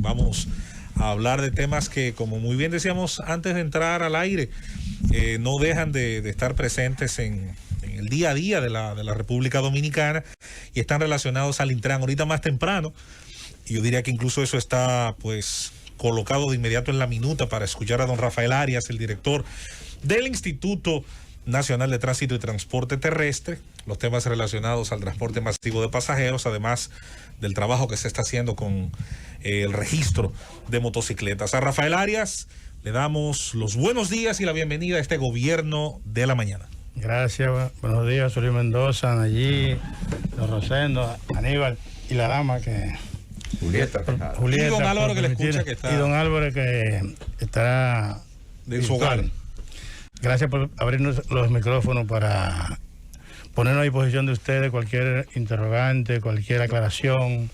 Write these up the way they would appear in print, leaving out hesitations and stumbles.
Vamos a hablar de temas que, como muy bien decíamos antes de entrar al aire, no dejan de estar presentes en el día a día de la República Dominicana y están relacionados al Intran. Ahorita más temprano, y yo diría que incluso eso está pues colocado de inmediato en la minuta para escuchar a don Rafael Arias, el director del Instituto Nacional de Tránsito y Transporte Terrestre, los temas relacionados al transporte masivo de pasajeros, además del trabajo que se está haciendo con el registro de motocicletas. A Rafael Arias le damos los buenos días y la bienvenida a este gobierno de la mañana. Gracias, buenos días, Solís Mendoza, Nayí, Los Rosendo, Aníbal y la dama que... Julieta. Y don Álvaro que le escucha que está... Y don Álvaro que estará... de su hogar. Gracias por abrirnos los micrófonos para ponernos a disposición de ustedes cualquier interrogante, cualquier aclaración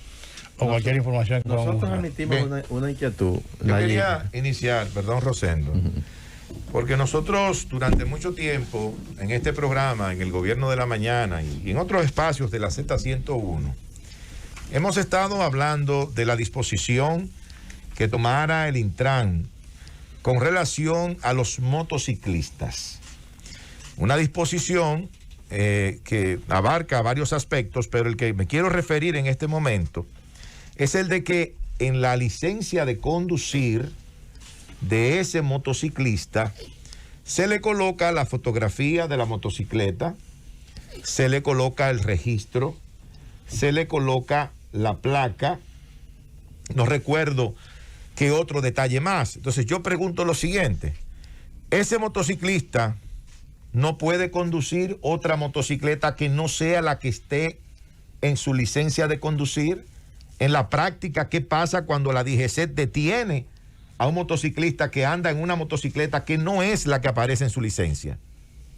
o cualquier información. Nosotros emitimos una inquietud. Yo quería iniciar, perdón, Rosendo, porque nosotros durante mucho tiempo en este programa, en el Gobierno de la Mañana y en otros espacios de la Z101, hemos estado hablando de la disposición que tomara el Intran con relación a los motociclistas. Una disposición que abarca varios aspectos, pero el que me quiero referir en este momento es el de que en la licencia de conducir de ese motociclista se le coloca la fotografía de la motocicleta, se le coloca el registro, se le coloca la placa, no recuerdo qué otro detalle más. Entonces yo pregunto lo siguiente: ese motociclista no puede conducir otra motocicleta que no sea la que esté en su licencia de conducir. En la práctica, ¿qué pasa cuando la DGCET detiene a un motociclista que anda en una motocicleta que no es la que aparece en su licencia?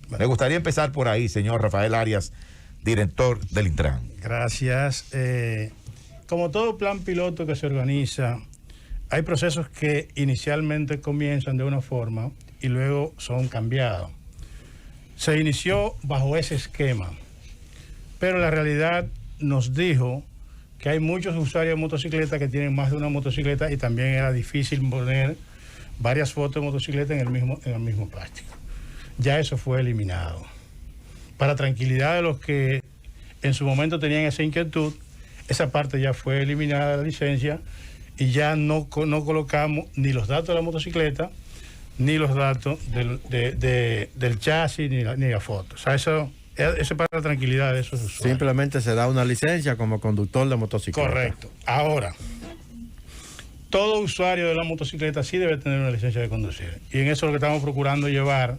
Me gustaría empezar por ahí, señor Rafael Arias, director del Intran. Gracias. Como todo plan piloto que se organiza, hay procesos que inicialmente comienzan de una forma y luego son cambiados. Se inició bajo ese esquema, pero la realidad nos dijo que hay muchos usuarios de motocicletas que tienen más de una motocicleta y también era difícil poner varias fotos de motocicleta en el mismo plástico. Ya eso fue eliminado. Para tranquilidad de los que en su momento tenían esa inquietud, esa parte ya fue eliminada de la licencia y ya no colocamos ni los datos de la motocicleta ni los datos del chasis ni la foto. O sea, eso es para la tranquilidad de esos usuarios. Simplemente se da una licencia como conductor de motocicleta. Correcto. Ahora, todo usuario de la motocicleta sí debe tener una licencia de conducir. Y en eso es lo que estamos procurando llevar,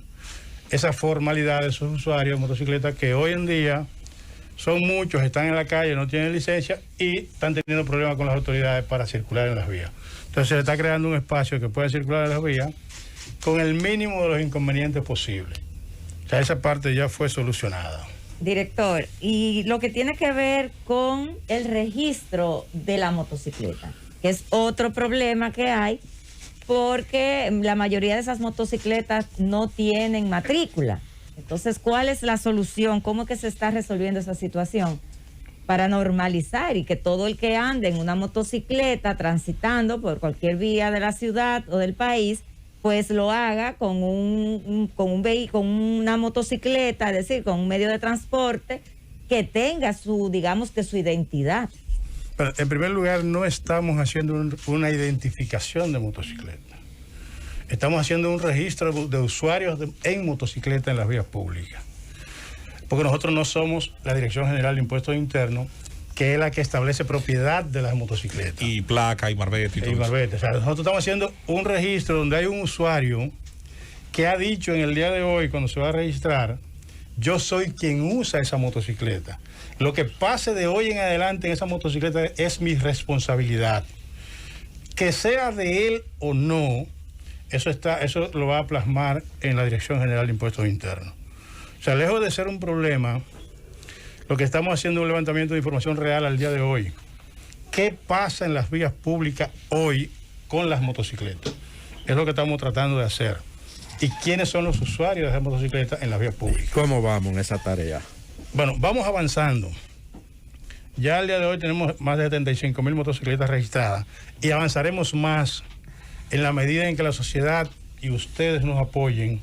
esa formalidad de esos usuarios de motocicleta que hoy en día son muchos, están en la calle, no tienen licencia y están teniendo problemas con las autoridades para circular en las vías. Entonces se está creando un espacio que pueda circular en las vías con el mínimo de los inconvenientes posibles. O sea, esa parte ya fue solucionada. Director, y lo que tiene que ver con el registro de la motocicleta, que es otro problema que hay, porque la mayoría de esas motocicletas no tienen matrícula. Entonces, ¿cuál es la solución? ¿Cómo es que se está resolviendo esa situación para normalizar y que todo el que ande en una motocicleta transitando por cualquier vía de la ciudad o del país, pues lo haga con un vehículo, con una motocicleta, es decir, con un medio de transporte que tenga digamos que su identidad? Pero en primer lugar, no estamos haciendo una identificación de motocicleta. Estamos haciendo un registro de usuarios en motocicleta en las vías públicas. Porque nosotros no somos la Dirección General de Impuestos Internos, que es la que establece propiedad de las motocicletas. Y placa, y marbete, y todo marbete. O sea, nosotros estamos haciendo un registro donde hay un usuario que ha dicho en el día de hoy, cuando se va a registrar, yo soy quien usa esa motocicleta. Lo que pase de hoy en adelante en esa motocicleta es mi responsabilidad. Que sea de él o no, eso lo va a plasmar en la Dirección General de Impuestos Internos. O sea, lejos de ser un problema, lo que estamos haciendo es un levantamiento de información real al día de hoy. ¿Qué pasa en las vías públicas hoy con las motocicletas? Es lo que estamos tratando de hacer. ¿Y quiénes son los usuarios de las motocicletas en las vías públicas? ¿Cómo vamos en esa tarea? Bueno, vamos avanzando. Ya al día de hoy tenemos más de 75,000 motocicletas registradas y avanzaremos más en la medida en que la sociedad y ustedes nos apoyen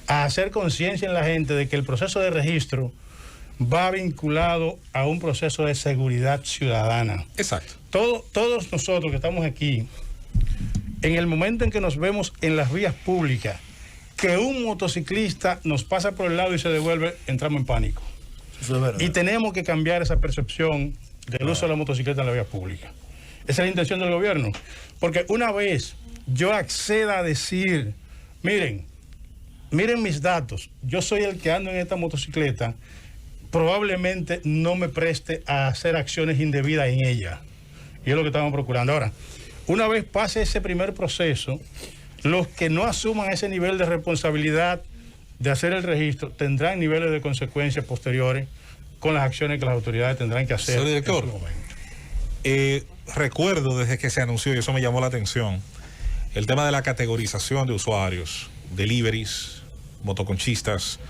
a hacer conciencia en la gente de que el proceso de registro va vinculado a un proceso de seguridad ciudadana. Exacto. Todos nosotros que estamos aquí, en el momento en que nos vemos en las vías públicas, que un motociclista nos pasa por el lado y se devuelve, entramos en pánico. Eso es verdad. Y tenemos que cambiar esa percepción del uso de la motocicleta en la vía pública. Esa es la intención del gobierno. Porque una vez yo acceda a decir, miren mis datos, yo soy el que ando en esta motocicleta, probablemente no me preste a hacer acciones indebidas en ella. Y es lo que estamos procurando. Ahora, una vez pase ese primer proceso, los que no asuman ese nivel de responsabilidad de hacer el registro tendrán niveles de consecuencias posteriores con las acciones que las autoridades tendrán que hacer. Señor director, en su momento. Recuerdo desde que se anunció, y eso me llamó la atención, el tema de la categorización de usuarios, deliveries, motoconchistas,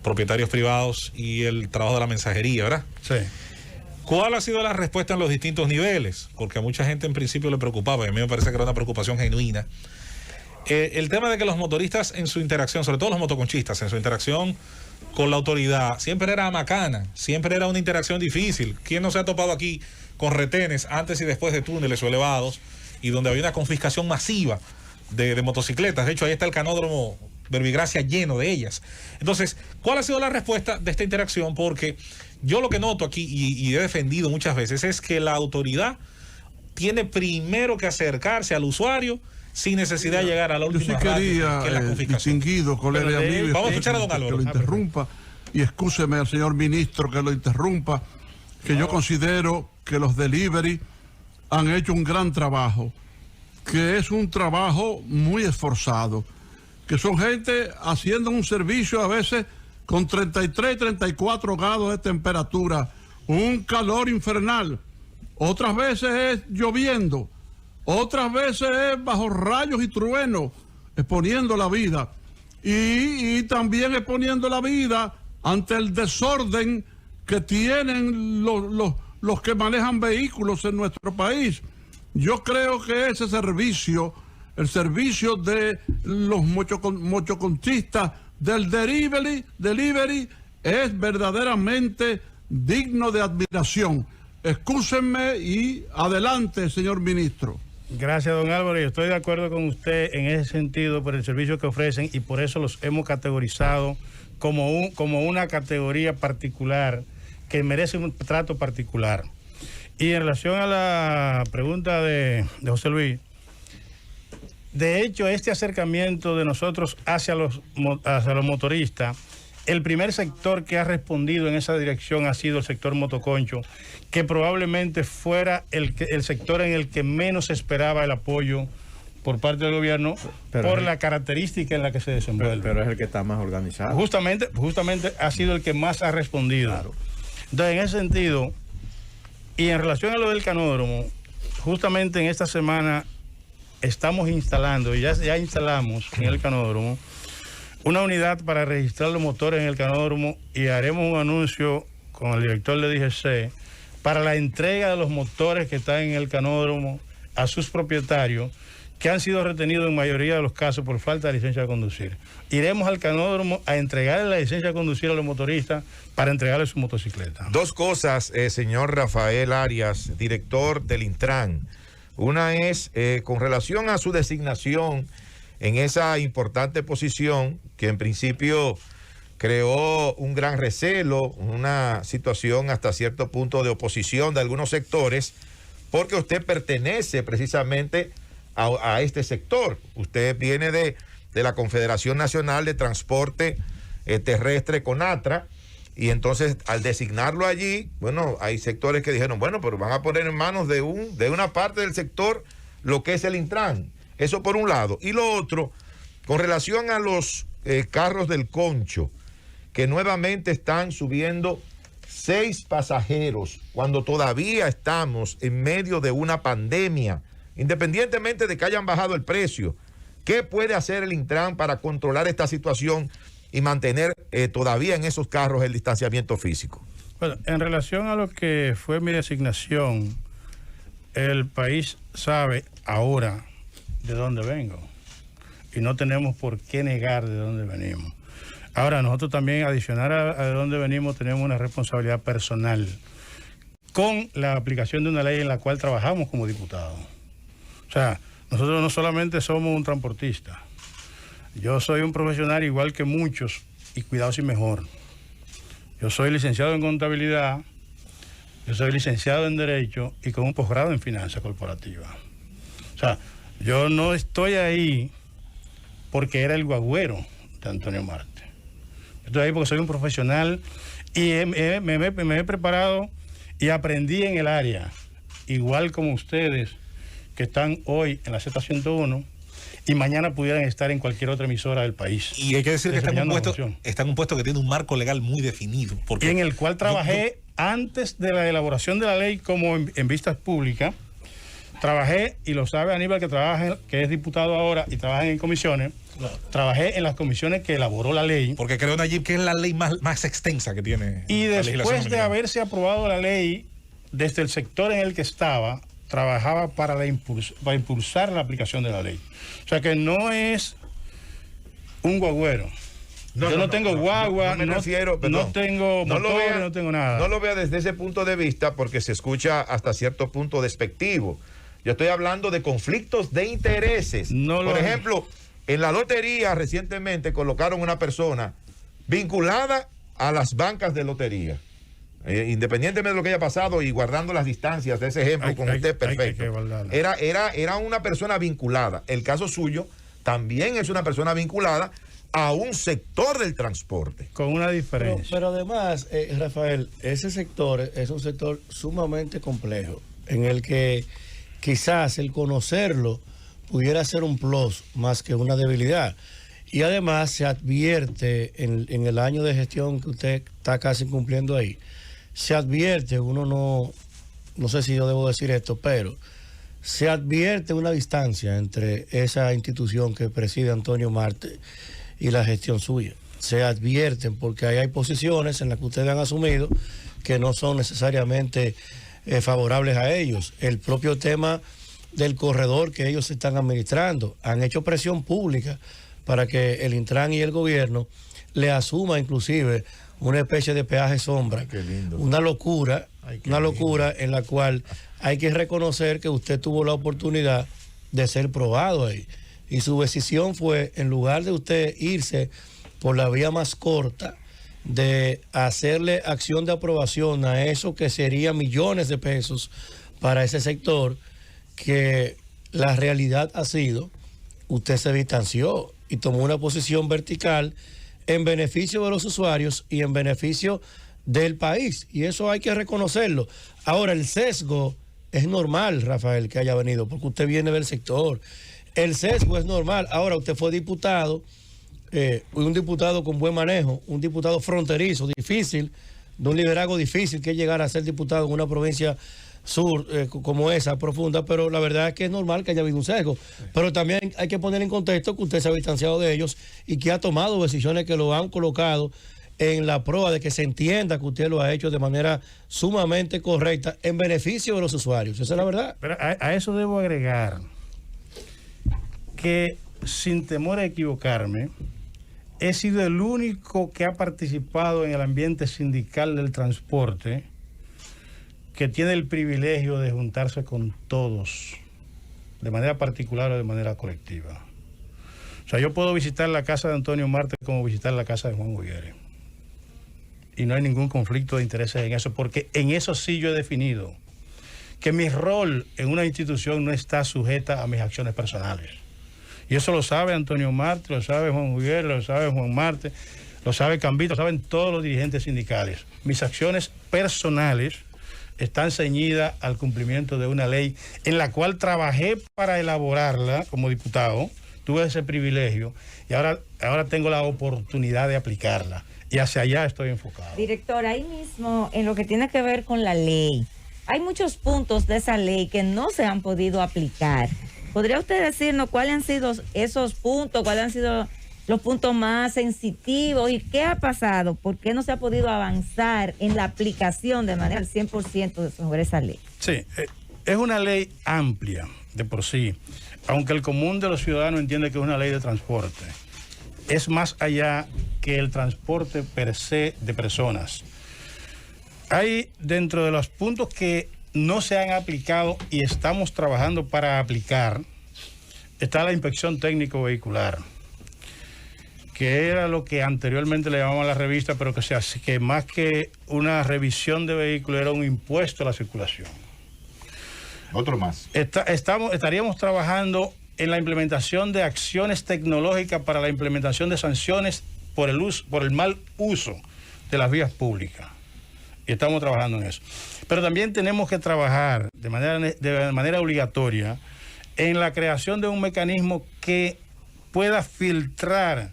propietarios privados y el trabajo de la mensajería, ¿verdad? Sí. ¿Cuál ha sido la respuesta en los distintos niveles? Porque a mucha gente en principio le preocupaba, y a mí me parece que era una preocupación genuina. El tema de que los motoristas en su interacción, sobre todo los motoconchistas, en su interacción con la autoridad, siempre era macana, siempre era una interacción difícil. ¿Quién no se ha topado aquí con retenes antes y después de túneles o elevados y donde había una confiscación masiva de motocicletas? De hecho, ahí está el canódromo Verbigracia lleno de ellas. Entonces, ¿cuál ha sido la respuesta de esta interacción? Porque yo lo que noto aquí, y he defendido muchas veces, es que la autoridad tiene primero que acercarse al usuario sin necesidad de llegar a la última Yo sí quería, que es la confiscación. distinguido colega y amigo, vamos a escuchar a don Álvaro. que lo interrumpa, y excúseme al señor ministro que lo interrumpa, que yo considero que los delivery han hecho un gran trabajo, que es un trabajo muy esforzado, que son gente haciendo un servicio a veces con 33, 34 grados de temperatura, un calor infernal, otras veces es lloviendo, otras veces es bajo rayos y truenos, exponiendo la vida. Y también exponiendo la vida ante el desorden que tienen los que manejan vehículos en nuestro país. Yo creo que ese servicio, el servicio de los motoconchistas del delivery, es verdaderamente digno de admiración. Excúsenme y adelante, señor ministro. Gracias, don Álvaro. Yo estoy de acuerdo con usted en ese sentido por el servicio que ofrecen y por eso los hemos categorizado como una categoría particular que merece un trato particular. Y en relación a la pregunta de José Luis, de hecho, este acercamiento de nosotros hacia los motoristas, el primer sector que ha respondido en esa dirección ha sido el sector motoconcho, que probablemente fuera el sector en el que menos esperaba el apoyo por parte del gobierno por la característica en la que se desenvuelve. Pero es el que está más organizado. Justamente ha sido el que más ha respondido. Claro. Entonces, en ese sentido, y en relación a lo del canódromo, justamente en esta semana estamos instalando, y ya instalamos en el canódromo, una unidad para registrar los motores en el canódromo y haremos un anuncio con el director de DGC para la entrega de los motores que están en el canódromo a sus propietarios que han sido retenidos en mayoría de los casos por falta de licencia de conducir. Iremos al canódromo a entregarle la licencia de conducir a los motoristas para entregarle su motocicleta. Dos cosas, señor Rafael Arias, director del Intran. Una es con relación a su designación en esa importante posición que en principio creó un gran recelo, una situación hasta cierto punto de oposición de algunos sectores, porque usted pertenece precisamente a este sector. Usted viene de la Confederación Nacional de Transporte Terrestre, CONATRA, y entonces al designarlo allí, bueno, hay sectores que dijeron, bueno, pero van a poner en manos de una parte del sector lo que es el Intran. Eso por un lado. Y lo otro, con relación a los carros del concho, que nuevamente están subiendo 6 pasajeros cuando todavía estamos en medio de una pandemia, independientemente de que hayan bajado el precio. ¿Qué puede hacer el Intran para controlar esta situación y mantener todavía en esos carros el distanciamiento físico? Bueno, en relación a lo que fue mi designación, el país sabe ahora de dónde vengo y no tenemos por qué negar de dónde venimos. Ahora, nosotros también, adicional a de dónde venimos, tenemos una responsabilidad personal con la aplicación de una ley en la cual trabajamos como diputados. O sea, nosotros no solamente somos un transportista. Yo soy un profesional igual que muchos y cuidado si mejor. Yo soy licenciado en contabilidad, yo soy licenciado en Derecho y con un posgrado en Finanzas Corporativas. O sea, yo no estoy ahí porque era el guagüero de Antonio Marte. Estoy ahí porque soy un profesional y me he preparado y aprendí en el área, igual como ustedes que están hoy en la Z101 y mañana pudieran estar en cualquier otra emisora del país. Y hay que decir que está en un puesto que tiene un marco legal muy definido. Y en el cual trabajé antes de la elaboración de la ley como en vistas públicas. Trabajé, y lo sabe Aníbal que es diputado ahora y trabaja en comisiones. Claro. Trabajé en las comisiones que elaboró la ley. Porque creo, Nayib, que es la ley más extensa que tiene. Y después de haberse aprobado la ley, desde el sector en el que estaba, trabajaba para impulsar la aplicación de la ley. O sea que no es un guagüero. Yo no tengo guagua, no tengo motor, no tengo nada. No lo vea desde ese punto de vista porque se escucha hasta cierto punto despectivo. Yo estoy hablando de conflictos de intereses. Por ejemplo, en la lotería recientemente colocaron una persona vinculada a las bancas de lotería. Independientemente de lo que haya pasado y guardando las distancias de ese ejemplo con usted, perfecto. Era una persona vinculada. El caso suyo también es una persona vinculada a un sector del transporte. Con una diferencia. Pero además, Rafael, ese sector es un sector sumamente complejo, en el que quizás el conocerlo pudiera ser un plus más que una debilidad. Y además se advierte en el año de gestión que usted está casi cumpliendo ahí, se advierte, uno no sé si yo debo decir esto, pero se advierte una distancia entre esa institución que preside Antonio Marte y la gestión suya. Se advierten porque ahí hay posiciones en las que ustedes han asumido que no son necesariamente favorables a ellos. El propio tema del corredor que ellos están administrando, han hecho presión pública para que el Intran y el gobierno le asuma inclusive una especie de peaje sombra. Una locura en la cual hay que reconocer que usted tuvo la oportunidad de ser probado ahí. Y su decisión fue, en lugar de usted irse por la vía más corta, de hacerle acción de aprobación a eso que sería millones de pesos para ese sector, que la realidad ha sido, usted se distanció y tomó una posición vertical en beneficio de los usuarios y en beneficio del país. Y eso hay que reconocerlo. Ahora, el sesgo es normal, Rafael, que haya venido, porque usted viene del sector. El sesgo es normal. Ahora, usted fue diputado, un diputado con buen manejo, un diputado fronterizo, difícil, de un liderazgo difícil que es llegar a ser diputado en una provincia sur como esa, profunda, pero la verdad es que es normal que haya habido un sesgo. Pero también hay que poner en contexto que usted se ha distanciado de ellos y que ha tomado decisiones que lo han colocado en la prueba de que se entienda que usted lo ha hecho de manera sumamente correcta en beneficio de los usuarios. Esa es la verdad. Pero a eso debo agregar que, sin temor a equivocarme, he sido el único que ha participado en el ambiente sindical del transporte que tiene el privilegio de juntarse con todos, de manera particular o de manera colectiva. O sea, yo puedo visitar la casa de Antonio Marte como visitar la casa de Juan Guiguere. Y no hay ningún conflicto de intereses en eso, porque en eso sí yo he definido que mi rol en una institución no está sujeta a mis acciones personales. Y eso lo sabe Antonio Marte, lo sabe Juan Guiguere, lo sabe Juan Marte, lo sabe Cambito, lo saben todos los dirigentes sindicales. Mis acciones personales están ceñidas al cumplimiento de una ley en la cual trabajé para elaborarla como diputado, tuve ese privilegio y ahora tengo la oportunidad de aplicarla y hacia allá estoy enfocado. Director, ahí mismo en lo que tiene que ver con la ley, hay muchos puntos de esa ley que no se han podido aplicar. ¿Podría usted decirnos cuáles han sido esos puntos, cuáles han sido los puntos más sensitivos y qué ha pasado, por qué no se ha podido avanzar en la aplicación de manera al 100% sobre esa ley. Sí, es una ley amplia de por sí, aunque el común de los ciudadanos entiende que es una ley de transporte. Es más allá que el transporte per se de personas. Hay dentro de los puntos que no se han aplicado y estamos trabajando para aplicar, está la inspección técnico vehicular, que era lo que anteriormente le llamaban la revista, pero que más que una revisión de vehículos era un impuesto a la circulación. Otro más. Estaríamos trabajando en la implementación de acciones tecnológicas para la implementación de sanciones por el mal uso de las vías públicas. Y estamos trabajando en eso. Pero también tenemos que trabajar de manera obligatoria en la creación de un mecanismo que pueda filtrar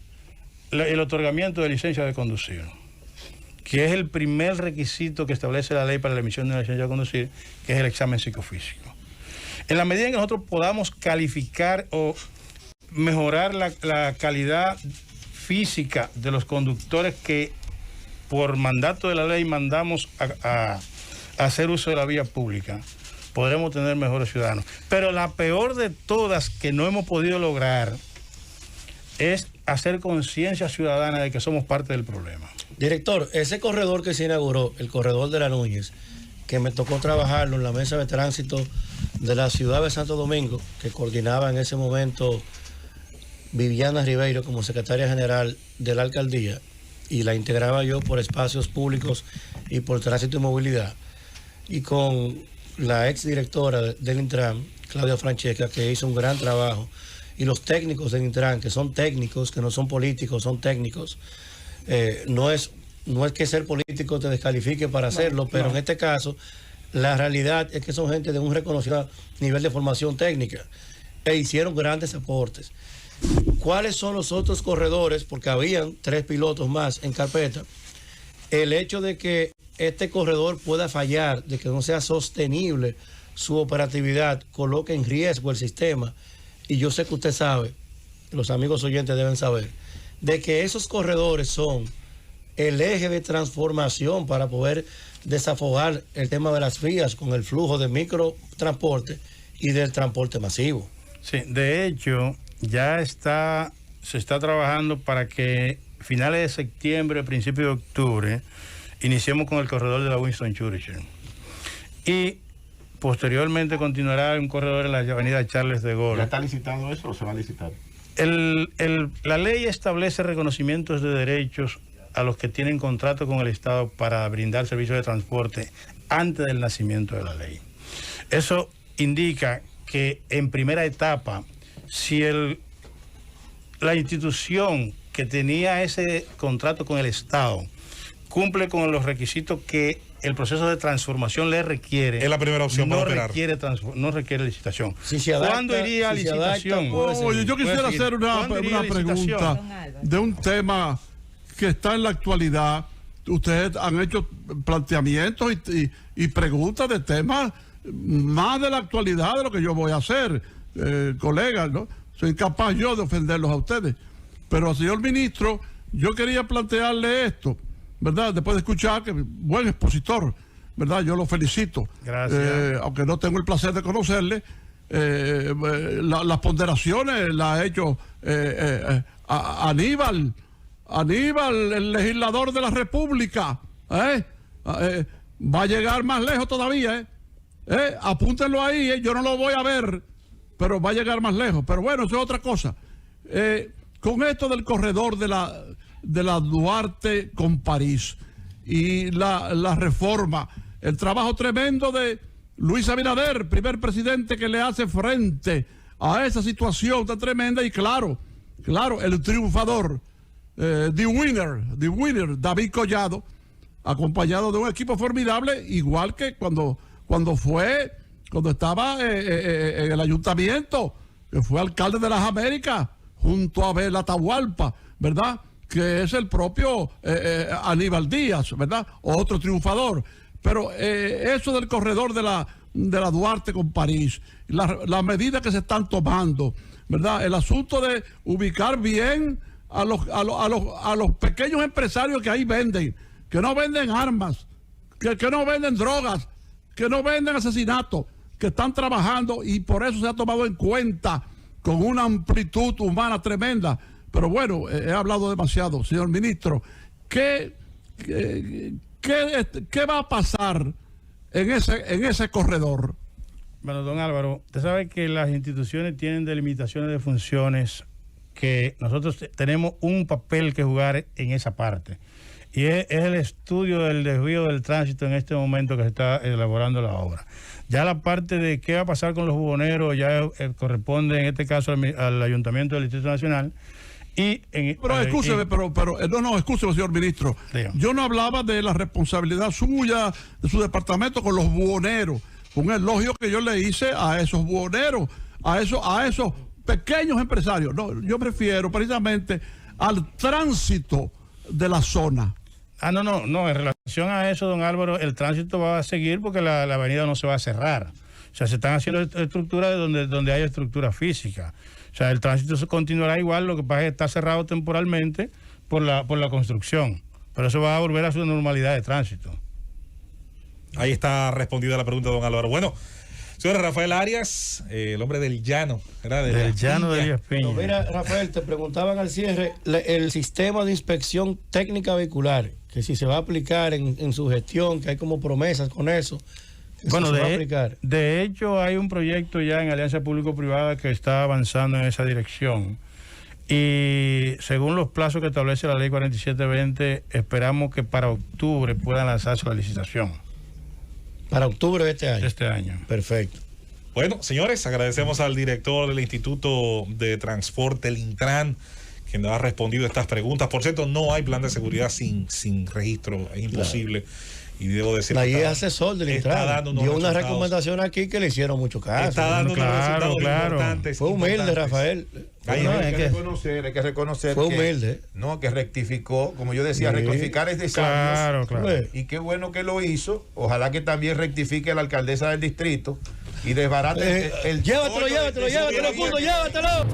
el otorgamiento de licencia de conducir, que es el primer requisito que establece la ley para la emisión de una licencia de conducir, que es el examen psicofísico. En la medida en que nosotros podamos calificar o mejorar la calidad física de los conductores que por mandato de la ley mandamos a hacer uso de la vía pública, podremos tener mejores ciudadanos. Pero la peor de todas que no hemos podido lograr es hacer conciencia ciudadana de que somos parte del problema. Director, ese corredor que se inauguró, el corredor de la Núñez, que me tocó trabajarlo en la mesa de tránsito de la ciudad de Santo Domingo, que coordinaba en ese momento Viviana Ribeiro como secretaria general de la alcaldía, y la integraba yo por espacios públicos y por tránsito y movilidad, y con la exdirectora del Intran, Claudia Francesca, que hizo un gran trabajo, y los técnicos del Intran, que son técnicos, que no son políticos, son técnicos. No es que ser político te descalifique para hacerlo, pero en este caso la realidad es que son gente de un reconocido nivel de formación técnica e hicieron grandes aportes. ¿Cuáles son los otros corredores? Porque habían 3 pilotos más en carpeta. El hecho de que este corredor pueda fallar, de que no sea sostenible su operatividad, coloca en riesgo el sistema. Y yo sé que usted sabe, los amigos oyentes deben saber, de que esos corredores son el eje de transformación para poder desafogar el tema de las vías con el flujo de microtransporte y del transporte masivo. Sí, de hecho, ya se está trabajando para que finales de septiembre, principios de octubre, iniciemos con el corredor de la Winston Churchill. Y posteriormente continuará un corredor en la avenida Charles de Gaulle. ¿Ya está licitado eso o se va a licitar? La ley establece reconocimientos de derechos a los que tienen contrato con el Estado para brindar servicios de transporte antes del nacimiento de la ley. Eso indica que en primera etapa, si la institución que tenía ese contrato con el Estado cumple con los requisitos que el proceso de transformación le requiere, es la primera opción para operar. No requiere licitación. Si se adapta, ¿Cuándo iría a licitación? Oye, yo quisiera hacer una pregunta de un tema que está en la actualidad. Ustedes han hecho planteamientos y preguntas de temas más de la actualidad de lo que yo voy a hacer, colegas, ¿no? Soy incapaz yo de ofenderlos a ustedes. Pero, señor ministro, yo quería plantearle esto, ¿verdad? Después de escuchar que buen expositor, ¿verdad? Yo lo felicito. Gracias. Aunque no tengo el placer de conocerle, las ponderaciones las ha hecho Aníbal, el legislador de la República. Va a llegar más lejos todavía. Apúntenlo ahí, yo no lo voy a ver, pero va a llegar más lejos. Pero bueno, eso es otra cosa. Con esto del corredor de la Duarte con París y la reforma, el trabajo tremendo de Luis Abinader, primer presidente que le hace frente a esa situación tan tremenda, y claro, el triunfador, the winner, David Collado, acompañado de un equipo formidable, igual que cuando estaba en el ayuntamiento, que fue alcalde de las Américas, junto a Abel Atahualpa, ¿verdad? Que es el propio Aníbal Díaz, ¿verdad? Otro triunfador. Pero eso del corredor de la Duarte con París, las medidas que se están tomando, ¿verdad? El asunto de ubicar bien a los pequeños empresarios que ahí venden, que no venden armas, que no venden drogas, que no venden asesinatos, que están trabajando, y por eso se ha tomado en cuenta con una amplitud humana tremenda. Pero bueno, he hablado demasiado, señor ministro. ¿Qué va a pasar en ese corredor? Bueno, don Álvaro, usted sabe que las instituciones tienen delimitaciones de funciones, que nosotros tenemos un papel que jugar en esa parte. Y es el estudio del desvío del tránsito en este momento que se está elaborando la obra. Ya la parte de qué va a pasar con los buhoneros ya corresponde en este caso al Ayuntamiento del Distrito Nacional. Pero escúcheme, escúcheme, señor ministro. Dígame. Yo no hablaba de la responsabilidad suya, de su departamento con los buhoneros, un elogio que yo le hice a esos buhoneros, a esos pequeños empresarios. No, yo prefiero precisamente al tránsito de la zona. No, en relación a eso, don Álvaro, el tránsito va a seguir porque la avenida no se va a cerrar. O sea, se están haciendo estructuras donde hay estructura física. O sea, el tránsito se continuará igual, lo que pasa es que está cerrado temporalmente por la construcción. Pero eso va a volver a su normalidad de tránsito. Ahí está respondida la pregunta de don Álvaro. Bueno, señor Rafael Arias, el hombre del llano. Del llano de Elías Piña. No, mira, Rafael, te preguntaban al cierre el sistema de inspección técnica vehicular, que si se va a aplicar en su gestión, que hay como promesas con eso. Bueno, de hecho hay un proyecto ya en alianza público-privada que está avanzando en esa dirección. Y según los plazos que establece la ley 4720, esperamos que para octubre puedan lanzarse la licitación. Para octubre de este año. Este año. Perfecto. Bueno, señores, agradecemos al director del Instituto de Transporte, el Intran, quien nos ha respondido estas preguntas. Por cierto, no hay plan de seguridad sin registro, es imposible. Claro. Y debo decir la guía asesor del Intran dio una recomendación aquí que le hicieron mucho caso. Está dando claro. Importantes. Fue humilde, Rafael. Hay que reconocer fue humilde. Que rectificó, como yo decía, rectificar es de sabios. Claro. Y qué bueno que lo hizo. Ojalá que también rectifique la alcaldesa del distrito y desbarate llévatelo, Fundo, llévatelo.